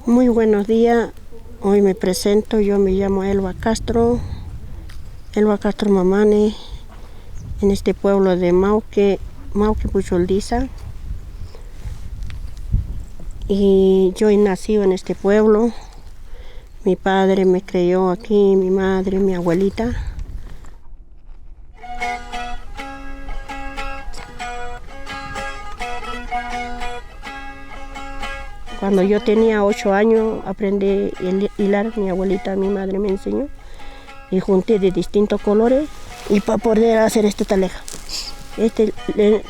Muy buenos días, hoy me presento, yo me llamo Elba Castro Mamane, en este pueblo de Mauque Pucholdiza. Y yo he nacido en este pueblo, mi padre me crió aquí, mi madre, mi abuelita. Cuando yo tenía 8 años aprendí a hilar, mi abuelita, mi madre me enseñó. Y junté de distintos colores y para poder hacer esta taleja.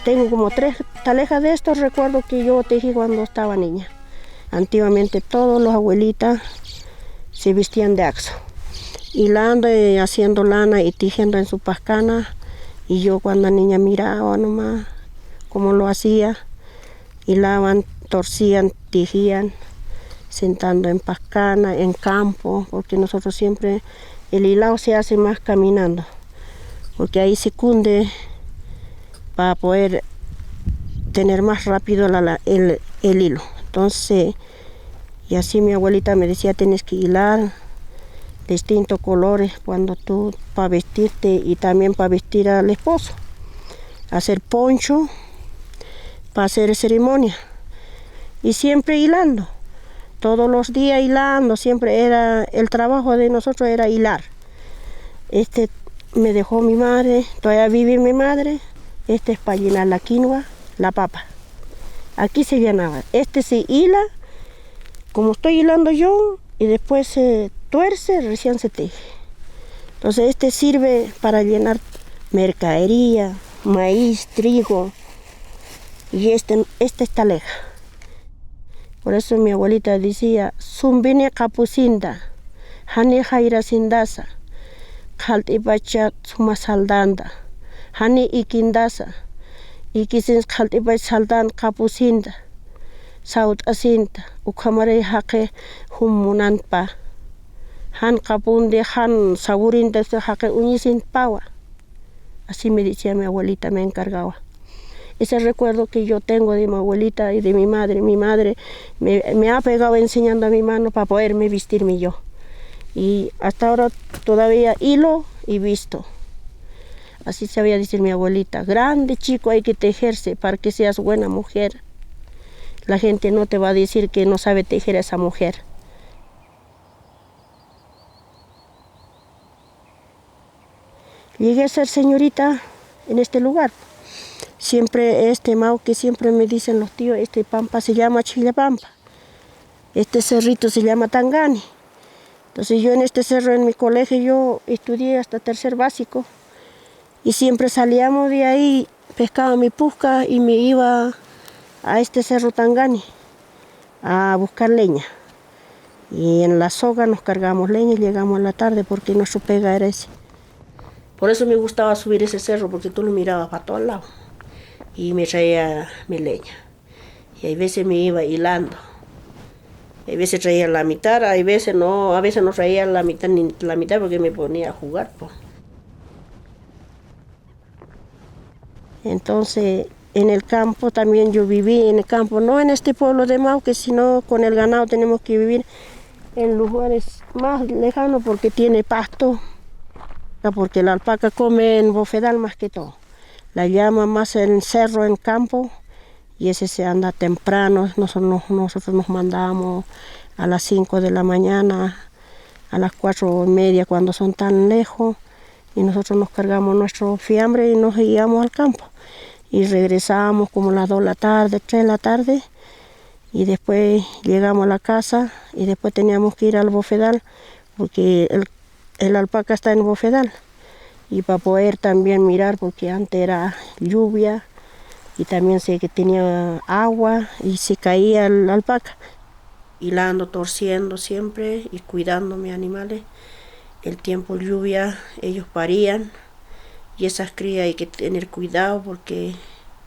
Tengo como 3 talejas de estos, recuerdo que yo tejí cuando estaba niña. Antiguamente todos los abuelitas se vestían de axo, hilando y haciendo lana y tejiendo en su pascana. Y yo cuando niña miraba nomás cómo lo hacía, hilaban, torcían, tejían, sentando en pascana, en campo, porque nosotros siempre el hilado se hace más caminando, porque ahí se cunde para poder tener más rápido el hilo. Entonces, y así mi abuelita me decía, tienes que hilar distintos colores cuando tú, para vestirte y también para vestir al esposo, hacer poncho, para hacer ceremonia. Y siempre hilando, todos los días hilando, siempre era, el trabajo de nosotros era hilar. Me dejó mi madre, todavía vive mi madre, es para llenar la quinoa, la papa. Aquí se llenaba, se hila, como estoy hilando yo, y después se tuerce, recién se teje. Entonces sirve para llenar mercadería, maíz, trigo, y es taleja. Por eso mi abuelita decía, Zumbine capucinda, Hani jaira sindasa, Khaltibachat suma saldanda, Hani ikindasa, Ikisins Khaltibach saldan capucinda, Saut asinta, Ukamare hake humunanpa, Han capunde, Han saburinda, hake unisin pawa. Así me decía mi abuelita, me encargaba. Ese recuerdo que yo tengo de mi abuelita y de mi madre me ha pegado enseñando a mi mano para poderme vestirme yo. Y hasta ahora todavía hilo y visto. Así sabía decir mi abuelita, grande chico hay que tejerse para que seas buena mujer. La gente no te va a decir que no sabe tejer a esa mujer. Llegué a ser señorita en este lugar. Siempre Mauque, siempre me dicen los tíos, pampa se llama Chilapampa, cerrito se llama Tangani. Entonces yo en este cerro, en mi colegio, yo estudié hasta 3er básico y siempre salíamos de ahí, pescaba mi pusca y me iba a cerro Tangani a buscar leña. Y en la soga nos cargamos leña y llegamos a la tarde porque nuestro pega era ese. Por eso me gustaba subir ese cerro, porque tú lo mirabas para todos lados. Y me traía mi leña. Y a veces me iba hilando. A veces traía la mitad, a veces no traía la mitad, ni la mitad porque me ponía a jugar. Po. Entonces, en el campo también yo viví, en el campo, no en este pueblo de Mauque, sino con el ganado tenemos que vivir en lugares más lejanos porque tiene pasto, porque la alpaca come en bofedal más que todo. La llama más en cerro, en campo, y ese se anda temprano. Nosotros nos mandamos a las 5 de la mañana, a las 4:30 cuando son tan lejos, y nosotros nos cargamos nuestro fiambre y nos íbamos al campo. Y regresamos como las 2 de la tarde, 3 de la tarde, y después llegamos a la casa y después teníamos que ir al bofedal, porque el alpaca está en bofedal. Y para poder también mirar, porque antes era lluvia y también sé que tenía agua y se caía el alpaca. Hilando, torciendo siempre y cuidando mis animales. El tiempo de lluvia, ellos parían y esas crías hay que tener cuidado porque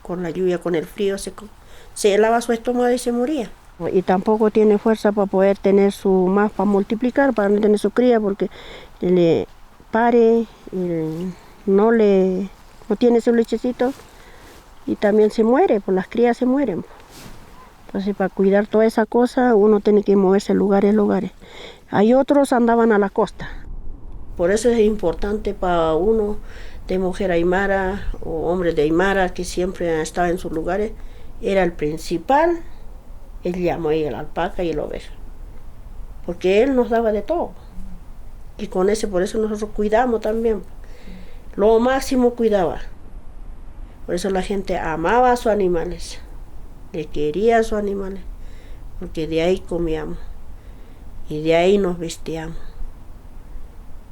con la lluvia, con el frío, se helaba su estómago y se moría. Y tampoco tiene fuerza para poder tener para multiplicar, para no tener su cría, porque le pare, no tiene su lechecito y también se muere, pues las crías se mueren. Entonces para cuidar toda esa cosa uno tiene que moverse lugares. Hay otros andaban a la costa. Por eso es importante para uno de mujer aymara o hombre de aymara que siempre estaba en sus lugares, era el principal, el llamo y el alpaca y el oveja. Porque él nos daba de todo. Y con ese, por eso nosotros cuidamos también. Lo máximo cuidaba. Por eso la gente amaba a sus animales. Le quería a sus animales. Porque de ahí comíamos. Y de ahí nos vestíamos.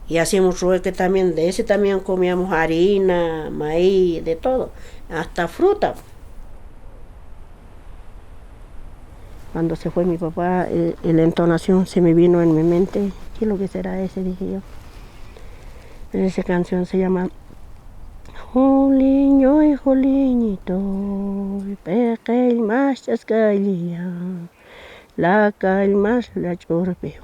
Y hacíamos rueque también. De ese también comíamos harina, maíz, de todo. Hasta fruta. Cuando se fue mi papá, la entonación se me vino en mi mente. ¿Qué es lo que será ese? Dije yo. Esa canción se llama Juliño y Juliñito, pequeñ más chascalia, la cal más la chorpeo.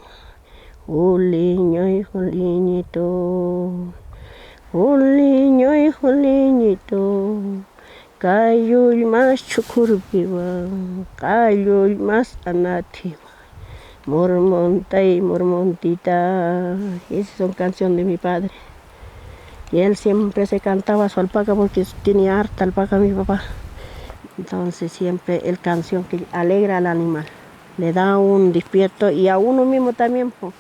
Juliño y Juliñito, Juliño y Juliñito, Cayul más chukurpiwa, Cayul más anativa, Mormonta y Mormontita. Esas son canciones de mi padre. Y él siempre se cantaba su alpaca porque tenía harta alpaca mi papá. Entonces siempre el canción que alegra al animal, le da un despierto y a uno mismo también, pues,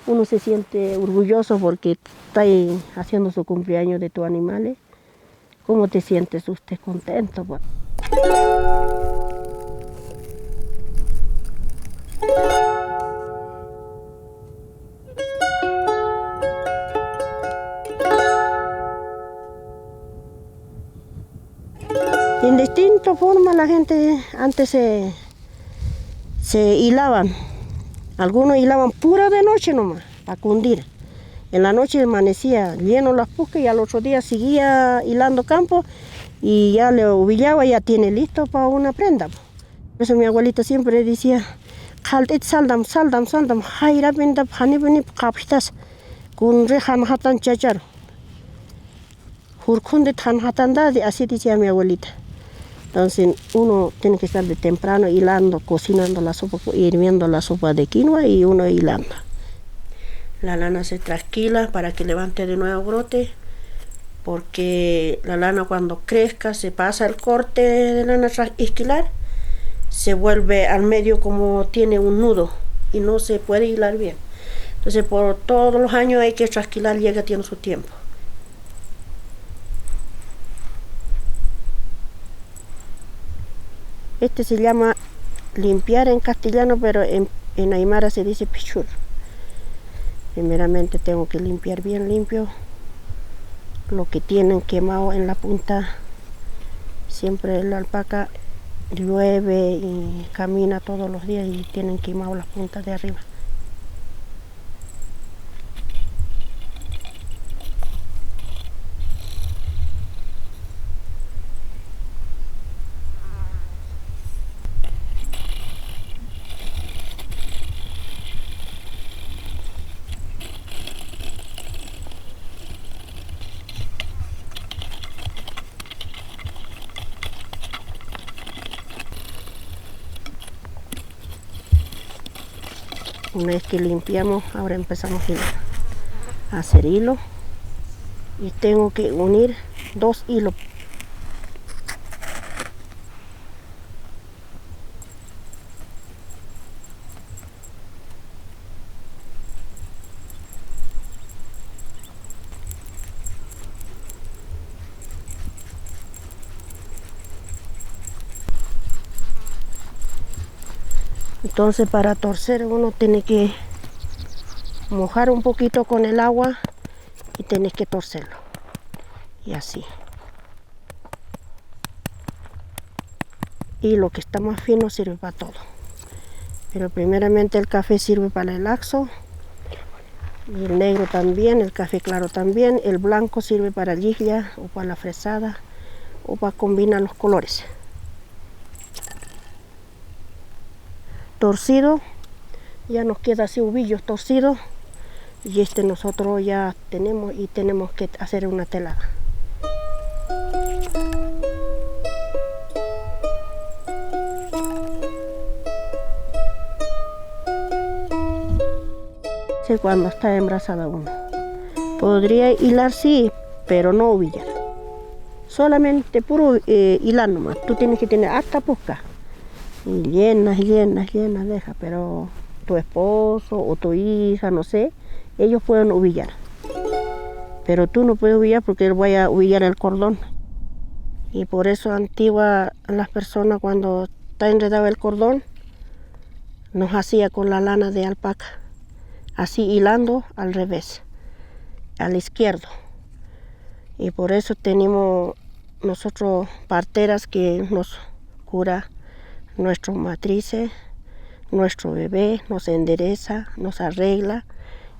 uno se siente orgulloso porque está ahí haciendo su cumpleaños de tus animales. ¿Cómo te sientes usted contento? Pues? En distintas formas la gente antes se hilaban. Algunos hilaban pura de noche nomás, para cundir. En la noche amanecía lleno las puscas y al otro día seguía hilando campo y ya le ovillaba, ya tiene listo para una prenda. Por eso mi abuelita siempre decía, "Khaltit saldam, jaira bendap, hanibini kapitas, kun rejan hatan chachar. Jurkunde tan hatanda", así decía mi abuelita. Entonces uno tiene que estar de temprano hilando, cocinando la sopa, hirviendo la sopa de quinoa y uno hilando. La lana se trasquila para que levante de nuevo brote, porque la lana cuando crezca se pasa el corte de lana esquilar, se vuelve al medio como tiene un nudo y no se puede hilar bien. Entonces por todos los años hay que trasquilar, tiene su tiempo. Este se llama limpiar en castellano, pero en aymara se dice pichur. Primeramente tengo que limpiar bien limpio lo que tienen quemado en la punta. Siempre la alpaca llueve y camina todos los días y tienen quemado las puntas de arriba. Una vez que limpiamos, ahora empezamos a hacer hilo y tengo que unir 2 hilos. Entonces para torcer uno tiene que mojar un poquito con el agua y tienes que torcerlo. Y así. Y lo que está más fino sirve para todo. Pero primeramente el café sirve para el laxo. Y el negro también, el café claro también. El blanco sirve para liglia o para la fresada o para combinar los colores. Torcido, ya nos queda así uvillos torcidos y nosotros ya tenemos y tenemos que hacer una telada. Sí, cuando está embarazada uno. Podría hilar, sí, pero no ovillar. Solamente puro hilar nomás. Tú tienes que tener hasta pusca. Y llenas, llenas, llenas deja, pero tu esposo o tu hija, no sé, ellos pueden ovillar. Pero tú no puedes ovillar porque él vaya a ovillar el cordón. Y por eso antigua las personas cuando está enredado el cordón, nos hacía con la lana de alpaca, así hilando al revés, al izquierdo. Y por eso tenemos nosotros parteras que nos cura nuestras matrices, nuestro bebé, nos endereza, nos arregla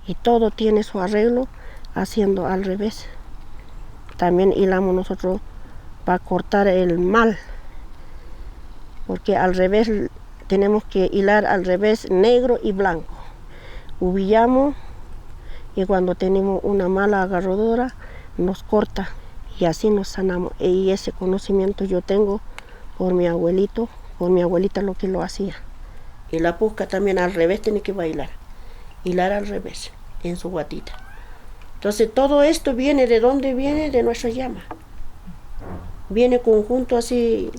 y todo tiene su arreglo haciendo al revés. También hilamos nosotros para cortar el mal, porque al revés tenemos que hilar al revés negro y blanco. Ubillamos y cuando tenemos una mala agarradora nos corta y así nos sanamos. Y ese conocimiento yo tengo por mi abuelito, por mi abuelita lo que lo hacía. Y la pusca también al revés tiene que bailar, hilar al revés en su guatita. Entonces todo esto viene de dónde viene, de nuestra llama. Viene conjunto así,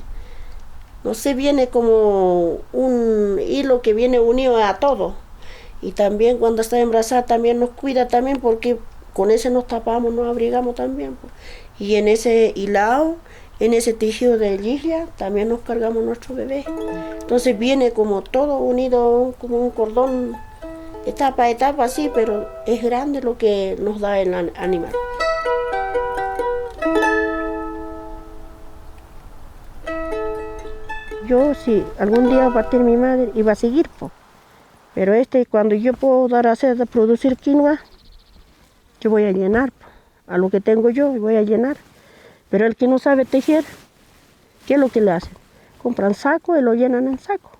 no sé, viene como un hilo que viene unido a todo. Y también cuando está embarazada también nos cuida también porque con ese nos tapamos, nos abrigamos también. Y en ese hilado, en ese tejido de lija también nos cargamos nuestro bebé. Entonces viene como todo unido, como un cordón, etapa a etapa así, pero es grande lo que nos da el animal. Yo si algún día va a tener mi madre iba a seguir, pero cuando yo puedo dar a hacer de producir quinoa, yo voy a llenar, a lo que tengo yo voy a llenar. Pero el que no sabe tejer, ¿qué es lo que le hacen? Compran saco y lo llenan en saco.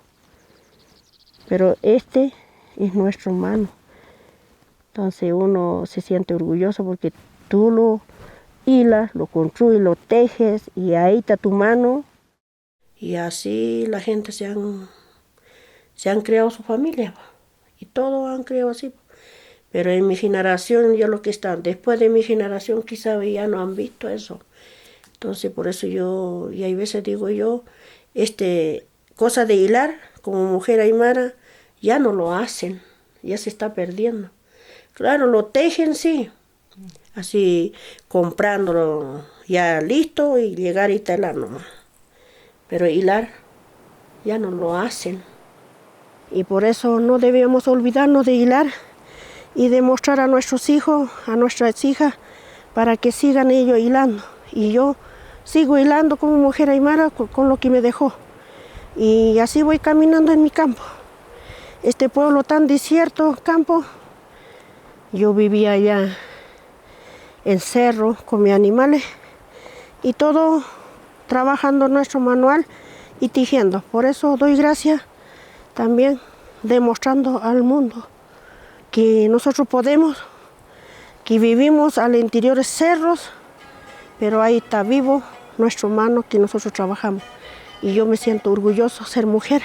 Pero es nuestro mano. Entonces uno se siente orgulloso porque tú lo hilas, lo construyes, lo tejes y ahí está tu mano. Y así la gente se han creado su familia. Y todos han creado así. Pero en mi generación, ya lo que están, después de mi generación quizá ya no han visto eso. Entonces por eso yo, y hay veces digo yo, cosa de hilar, como mujer aymara, ya no lo hacen, ya se está perdiendo. Claro, lo tejen sí, así comprándolo ya listo y llegar y telar nomás. Pero hilar ya no lo hacen. Y por eso no debemos olvidarnos de hilar y de mostrar a nuestros hijos, a nuestras hijas, para que sigan ellos hilando. Y yo sigo hilando como mujer aymara con lo que me dejó. Y así voy caminando en mi campo. Este pueblo tan desierto, campo, yo vivía allá en cerro con mis animales y todo trabajando nuestro manual y tejiendo. Por eso doy gracias también demostrando al mundo que nosotros podemos, que vivimos al interior de cerros, pero ahí está vivo nuestro mano que nosotros trabajamos. Y yo me siento orgulloso de ser mujer.